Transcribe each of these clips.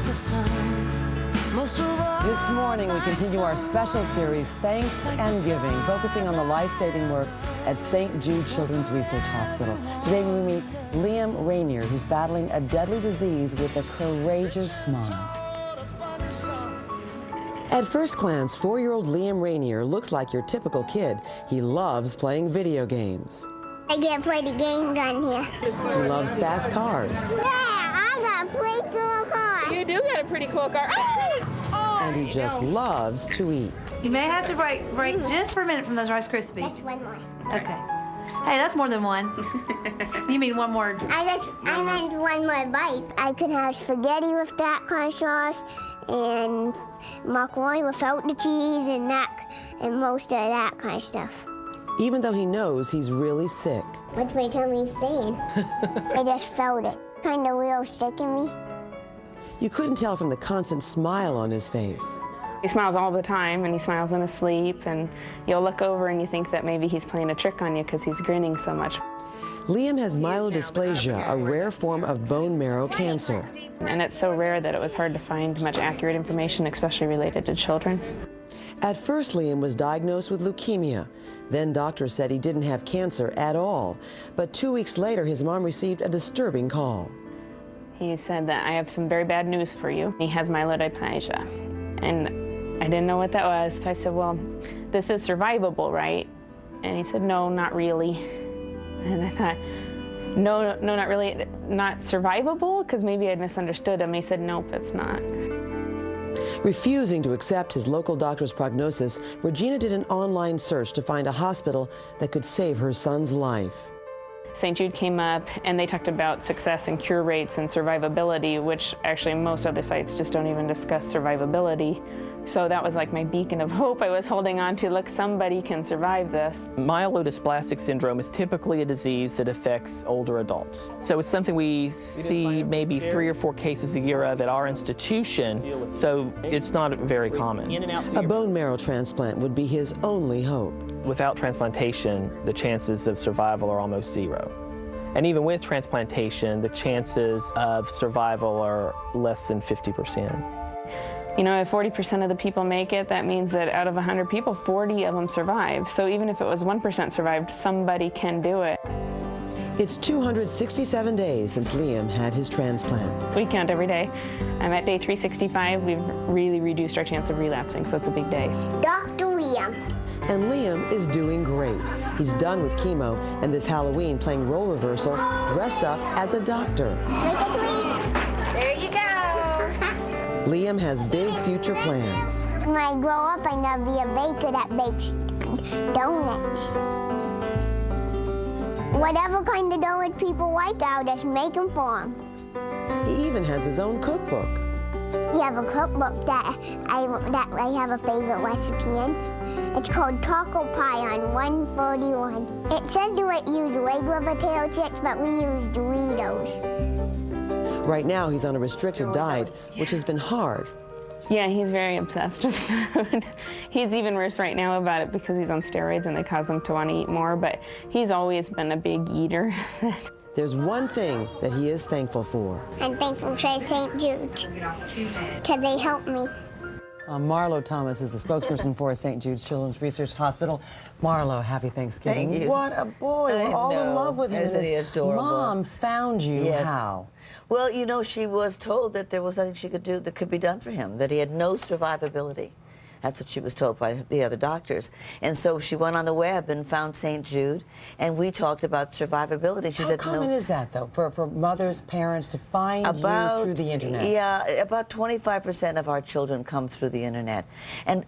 the sun. Most of all, This morning, we continue our special series, Thanks and Giving, focusing on the life-saving work at St. Jude Children's Research Hospital. Today, we meet Liam Reinier, who's battling a deadly disease with a courageous smile. At first glance, 4-year-old Liam Reinier looks like your typical kid. He loves playing video games. I get to play the games on here. He loves fast cars. Yeah, I got a pretty cool car. You do got a pretty cool car. And he just loves to eat. You may have to break just for a minute from those Rice Krispies. That's one more. Okay. Hey, that's more than one. You mean one more? I meant one more bite. I could have spaghetti with that kind of sauce and macaroni without the cheese and most of that kind of stuff. Even though he knows he's really sick. What's my tummy saying? I just felt it. Kind of real sick in me. You couldn't tell from the constant smile on his face. He smiles all the time, and he smiles in his sleep, and you'll look over and you think that maybe he's playing a trick on you because he's grinning so much. Liam has myelodysplasia, a rare form of bone marrow cancer. And it's so rare that it was hard to find much accurate information, especially related to children. At first, Liam was diagnosed with leukemia. Then doctors said he didn't have cancer at all. But 2 weeks later, his mom received a disturbing call. He said that I have some very bad news for you. He has myelodysplasia. And I didn't know what that was. So I said, well, this is survivable, right? And he said, no, not really. And I thought, no, not really. Not survivable? Because maybe I'd misunderstood him. He said, nope, it's not. Refusing to accept his local doctor's prognosis, Regina did an online search to find a hospital that could save her son's life. St. Jude came up, and they talked about success and cure rates and survivability, which actually most other sites just don't even discuss survivability. So that was like my beacon of hope I was holding on to. Look, somebody can survive this. Myelodysplastic syndrome is typically a disease that affects older adults. So it's something we see maybe 3 or 4 cases a year of at our institution, so it's not very common. A bone marrow transplant would be his only hope. Without transplantation, the chances of survival are almost 0. And even with transplantation, the chances of survival are less than 50%. You know, if 40% of the people make it, that means that out of 100 people, 40 of them survive. So even if it was 1% survived, somebody can do it. It's 267 days since Liam had his transplant. We count every day. I'm at day 365. We've really reduced our chance of relapsing, so it's a big day. Dr. Liam. And Liam is doing great. He's done with chemo, and this Halloween playing role reversal, dressed up as a doctor. Look at me. There you go. Liam has big future plans. When I grow up, I'm going to be a baker that bakes donuts. Whatever kind of donuts people like, I'll just make them for them. He even has his own cookbook. You have a cookbook that I have a favorite recipe in. It's called Taco Pie on 141. It says you use regular potato chips, but we use Doritos. Right now, he's on a restricted diet, which has been hard. Yeah, he's very obsessed with food. He's even worse right now about it because he's on steroids and they cause him to want to eat more, but he's always been a big eater. There's one thing that he is thankful for. I'm thankful for St. Jude, because they helped me. Marlo Thomas is the spokesperson for St. Jude's Children's Research Hospital. Marlo, happy Thanksgiving. Thank you. What a boy. We're all in love with him. Isn't he adorable? Mom found you. Yes. How? Well, you know, she was told that there was nothing she could do that could be done for him, that he had no survivability. That's what she was told by the other doctors. And so she went on the web and found St. Jude, and we talked about survivability. She How said, common no, is that, though, for mothers, parents to find you through the internet? Yeah, about 25% of our children come through the internet. And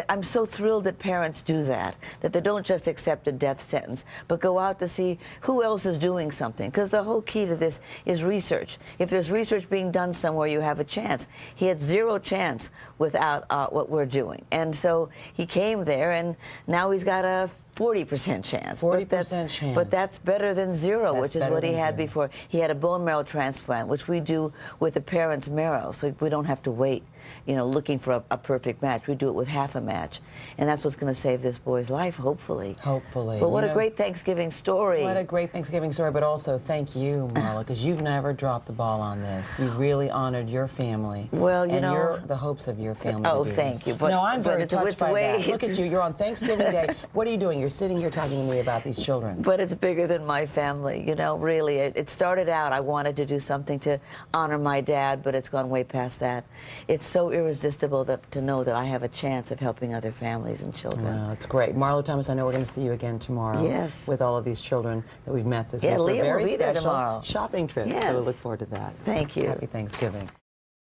I'm so thrilled that parents do that they don't just accept a death sentence, but go out to see who else is doing something. Because the whole key to this is research. If there's research being done somewhere, you have a chance. He had 0 chance without what we're doing. And so he came there, and now he's got a 40% chance. 40% chance. But that's better than zero, That's which is better what he than had zero. before. He had a bone marrow transplant, which we do with the parent's marrow, so we don't have to wait, you know, looking for a perfect match. We do it with half a match. And that's what's going to save this boy's life, hopefully. Hopefully. But what You a know, great Thanksgiving story. What a great Thanksgiving story, but also thank you, Marla, because you've never dropped the ball on this. You really honored your family. Well, you know, the hopes of your family. Oh, to do thank this. you. But, no, I'm very touched by that. Look it's- at you. You're on Thanksgiving Day. What are you doing? You're sitting here talking to me about these children. But it's bigger than my family, you know, really. It started out, I wanted to do something to honor my dad, but it's gone way past that. It's so irresistible to know that I have a chance of helping other families and children. Well, it's great. Marla Thomas, I know we're going to see you again tomorrow. Yes. With all of these children that we've met this week. Yeah, For a Liam will very be there special tomorrow. shopping trip. Yes. So we look forward to that. Thank you. Happy Thanksgiving.